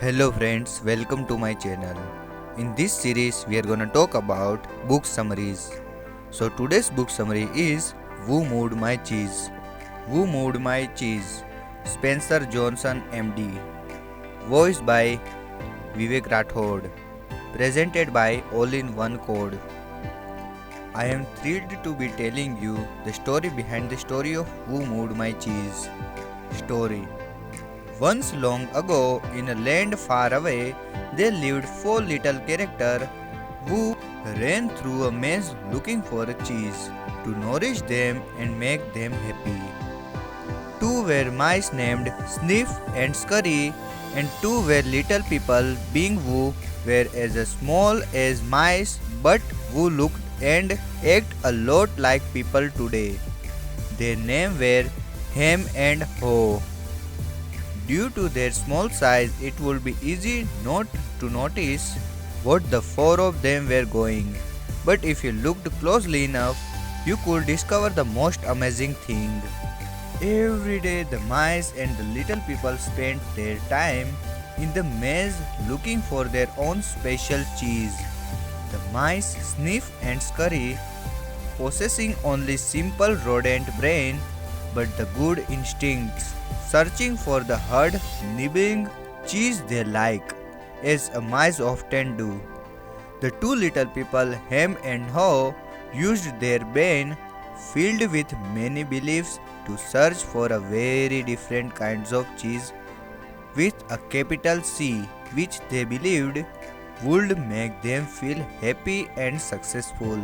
Hello friends, welcome to my channel. In this series we are gonna talk about book summaries. So today's book summary is Who Moved My Cheese? Who Moved My Cheese? Spencer Johnson MD. Voiced by Vivek Rathod. Presented by AllInOneCode. I am thrilled to be telling you the story behind the story of Who Moved My Cheese. Story. Once long ago, in a land far away, there lived four little characters who ran through a maze looking for a cheese to nourish them and make them happy. Two were mice named Sniff and Scurry, and two were little people being who were as small as mice but who looked and act a lot like people today. Their names were Ham and Ho. Due to their small size, it would be easy not to notice what the four of them were going. But if you looked closely enough, you could discover the most amazing thing. Every day, the mice and the little people spent their time in the maze looking for their own special cheese. The mice Sniff and Scurry, possessing only simple rodent brain but the good instincts, searching for the hard, nibbling cheese they like, as a mice often do. The two little people, Ham and Ho, used their brain, filled with many beliefs, to search for a very different kinds of cheese with a capital C, which they believed would make them feel happy and successful.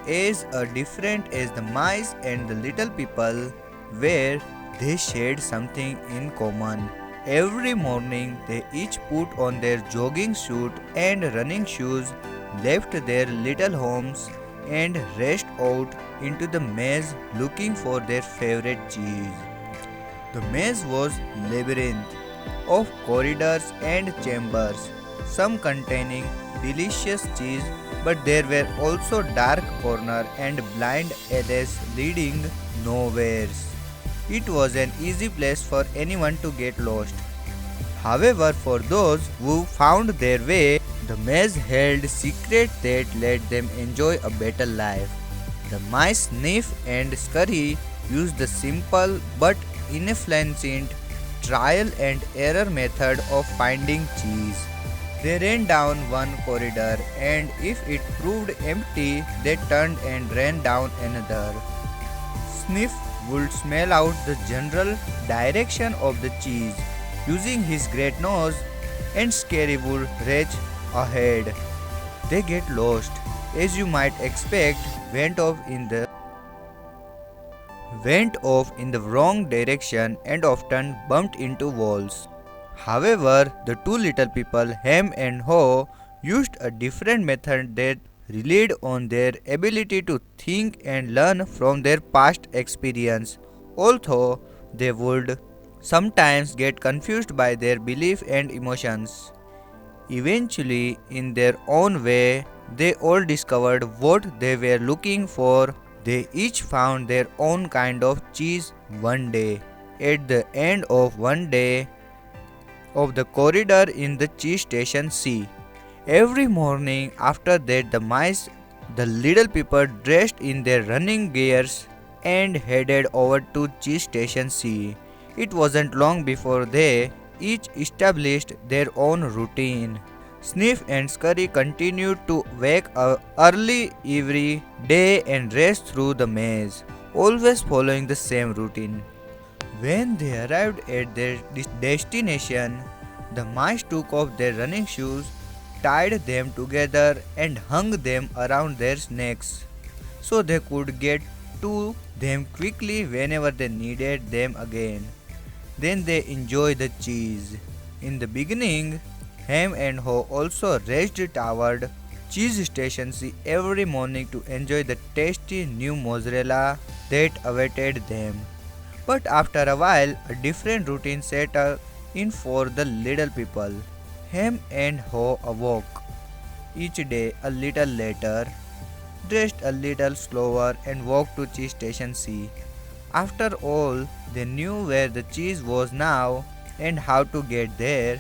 As different as the mice and the little people were, they shared something in common. Every morning, they each put on their jogging suit and running shoes, left their little homes, and raced out into the maze looking for their favorite cheese. The maze was labyrinth of corridors and chambers, some containing delicious cheese, but there were also dark corners and blind alleys leading nowheres. It was an easy place for anyone to get lost. However, for those who found their way, the maze held secrets that let them enjoy a better life. The mice Sniff and Scurry used the simple but inefficient trial and error method of finding cheese. They ran down one corridor, and if it proved empty, they turned and ran down another. Sniff would smell out the general direction of the cheese using his great nose, and Scary would rage ahead. They get lost, as you might expect, went off in the wrong direction and often bumped into walls. However, the two little people, Ham and Ho, used a different method that relied on their ability to think and learn from their past experience, although they would sometimes get confused by their belief and emotions. Eventually, in their own way, they all discovered what they were looking for. They each found their own kind of cheese one day. At the end of one day, of the corridor in the cheese station C. Every morning after that, the little people dressed in their running gears and headed over to cheese station C. It wasn't long before they each established their own routine. Sniff and Scurry continued to wake up early every day and race through the maze, always following the same routine. When they arrived at their destination, the mice took off their running shoes, tied them together, and hung them around their necks so they could get to them quickly whenever they needed them again. Then they enjoyed the cheese. In the beginning, Ham and Ho also raced toward cheese station C every morning to enjoy the tasty new mozzarella that awaited them. But after a while, a different routine set in for the little people. Ham and Ho awoke each day a little later, dressed a little slower, and walked to cheese station C. After all, they knew where the cheese was now and how to get there.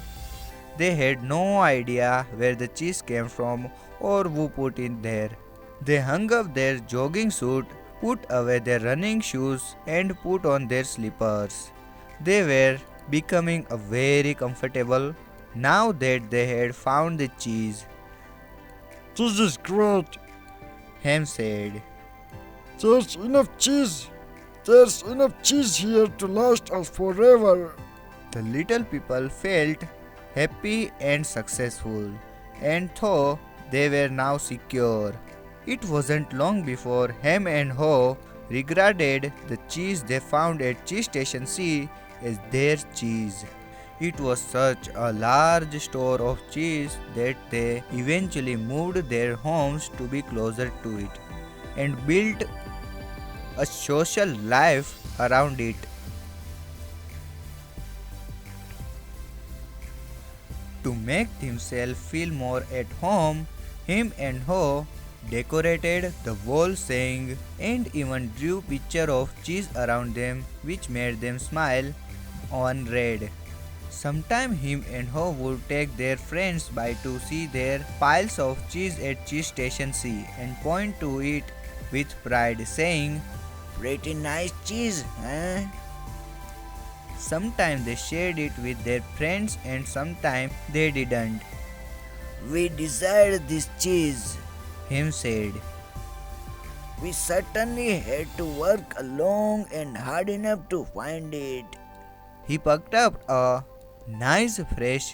They had no idea where the cheese came from or who put it there. They hung up their jogging suit, put away their running shoes, and put on their slippers. They were becoming very comfortable now that they had found the cheese. This is great. Ham said. There's enough cheese. There's enough cheese here to last us forever. The little people felt happy and successful, and thought they were now secure. It wasn't long before Ham and Ho regarded the cheese they found at Cheese Station C as their cheese. It was such a large store of cheese that they eventually moved their homes to be closer to it and built a social life around it. To make themselves feel more at home, him and Ho decorated the wall saying and even drew picture of cheese around them which made them smile on red. Sometimes him and Ho would take their friends by to see their piles of cheese at Cheese Station C and point to it with pride saying, "Pretty nice cheese, eh?" Sometimes they shared it with their friends and sometimes they didn't. "We desired this cheese," him said. "We certainly had to work long and hard enough to find it." He picked up a nice fresh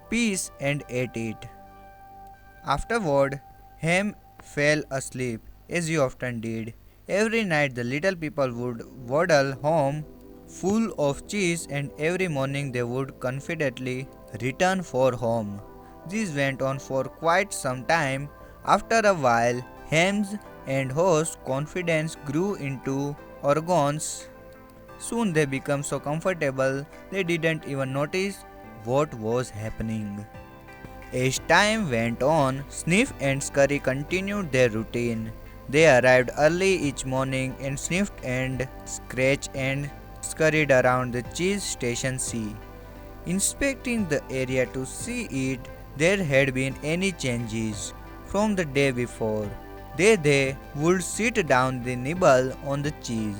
piece and ate it. Afterward, Ham fell asleep, as he often did. Every night the little people would waddle home full of cheese, and every morning they would confidently return for home. This went on for quite some time. After a while, Ham's and Ho's confidence grew into organs. Soon they became so comfortable they didn't even notice what was happening. As time went on, Sniff and Scurry continued their routine. They arrived early each morning and sniffed and scratched and scurried around the Cheese Station C, inspecting the area to see if there had been any changes from the day before. They would sit down and nibble on the cheese.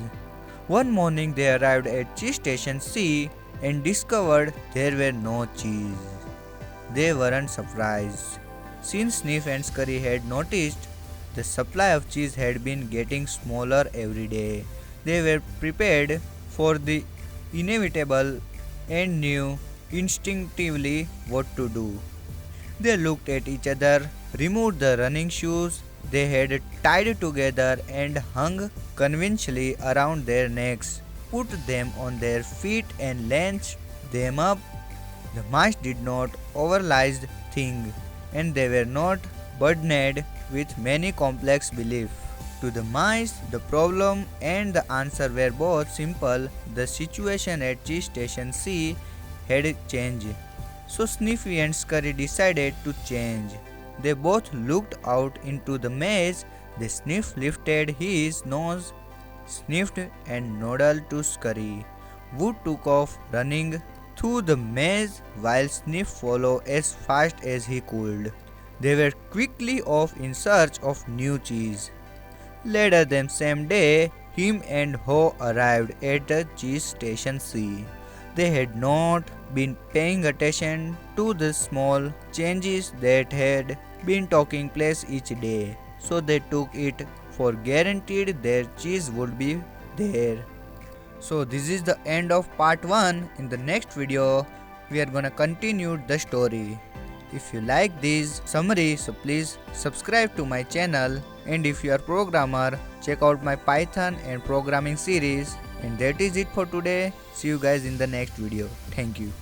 One morning they arrived at Cheese Station C and discovered there were no cheese. They weren't surprised, since Sniff and Scurry had noticed the supply of cheese had been getting smaller every day. They were prepared for the inevitable and knew instinctively what to do. They looked at each other, removed the running shoes they had tied together and hung conventionally around their necks, put them on their feet and launched them up. The mice did not overrealize the thing, and they were not burdened with many complex beliefs. To the mice, the problem and the answer were both simple. The situation at Cheese Station C had changed. So Sniffy and Scurry decided to change. They both looked out into the maze. The Sniff lifted his nose, sniffed and nodded to Scurry, who took off running through the maze while Sniff followed as fast as he could. They were quickly off in search of new cheese. Later that same day, him and Ho arrived at the Cheese Station C. They had not been paying attention to the small changes that had been taking place each day, so they took it for guaranteed their cheese would be there. So this is the end of part 1. In the next video, we are gonna continue the story. If you like this summary, so please subscribe to my channel, and if you are programmer, check out my Python and programming series. And that is it for today. See you guys in the next video. Thank you.